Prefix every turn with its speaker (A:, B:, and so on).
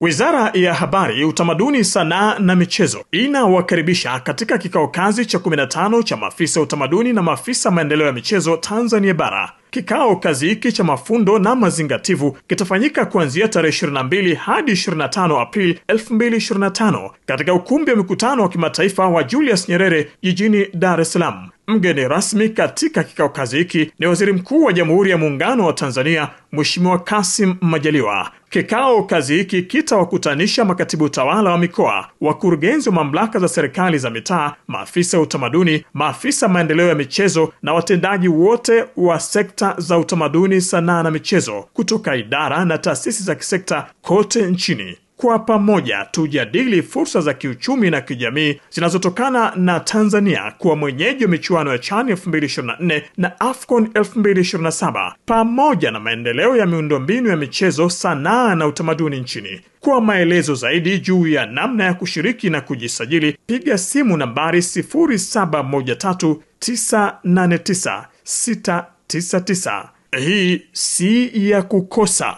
A: Wizara ya Habari, Utamaduni, Sanaa na Michezo inawakaribisha katika kikao kazi cha 15 cha maafisa utamaduni na maafisa maendeleo ya michezo Tanzania Bara. Kikao kazi hiki cha mafundo na mazingativu kitafanyika kuanzia tarehe 22 hadi 25 Aprili 2025 katika ukumbi wa mikutano wa kimataifa wa Julius Nyerere jijini Dar es Salaam. Mgeni rasmi katika kikao kazi hiki ni Waziri Mkuu wa Jamhuri ya Muungano wa Tanzania, Mheshimiwa Kassim Majaliwa. Kikao kazi hiki kitawakutanisha makatibu tawala wa mikoa, wakurugenzi wa mamlaka za serikali za mitaa, maafisa utamaduni, maafisa maendeleo ya michezo na watendaji wote wa sekta za utamaduni, sanaa na michezo kutoka idara na taasisi za kisekta kote nchini. Kwa pamoja tujadili fursa za kiuchumi na kijamii zinazotokana na Tanzania kuwa mwenyeji wa michuano ya CHAN 2024 na AFCON 2027 pamoja na maendeleo ya miundombinu ya michezo, sanaa na utamaduni nchini. Kwa maelezo zaidi juu ya namna ya kushiriki na kujisajili, piga simu nambari 0713989699. Hii si ya kukosa.